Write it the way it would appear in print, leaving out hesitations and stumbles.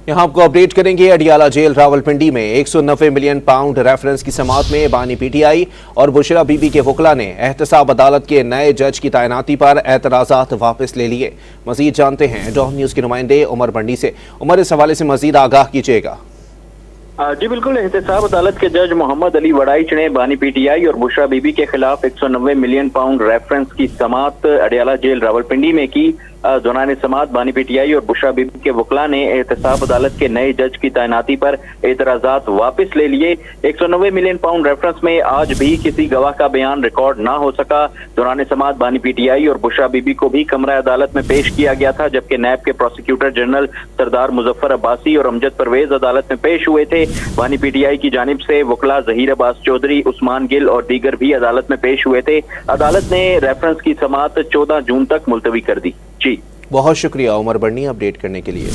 यहाँ आपको अपडेट करेंगे। अडियाला जेल रावलपिंडी में 190 मिलियन पाउंड रेफरेंस की समाअत में बानी पीटीआई और बुशरा बीबी के वकला ने एहतसाब अदालत के नए जज की तैनाती पर एतराजात वापस ले लिए। मजीद जानते हैं डॉन न्यूज के नुमाइंदे उमर बंडी से। उमर, इस हवाले से मजीद आगाह कीजिएगा। जी बिल्कुल, एहतसाब अदालत के जज मोहम्मद अली वड़ाइच ने बानी पीटीआई और बुशरा बीबी के खिलाफ 190 मिलियन पाउंड रेफरेंस की समाअत अडियाला जेल रावलपिंडी में की। दौरान समाअत बानी पीटीआई और बुशरा बीबी के वकला ने एहतसाब अदालत के नए जज की तैनाती पर एतराजात वापस ले लिए। 190 मिलियन पाउंड रेफरेंस में आज भी किसी गवाह का बयान रिकॉर्ड ना हो सका। दौरान समाअत बानी पीटीआई और बुशरा बीबी को भी कमरा अदालत में पेश किया गया था, जबकि नैब के प्रोसिक्यूटर जनरल सरदार मुजफ्फर अब्बासी और अमजद परवेज अदालत में पेश हुए थे। बानी पीटीआई की जानिब से वकला जहीर अब्बास चौधरी, उस्मान गिल और दीगर भी अदालत में पेश हुए थे। अदालत ने रेफरेंस की समाअत 14 जून तक मुलतवी कर दी। जी बहुत शुक्रिया उमर बंडी अपडेट करने के लिए।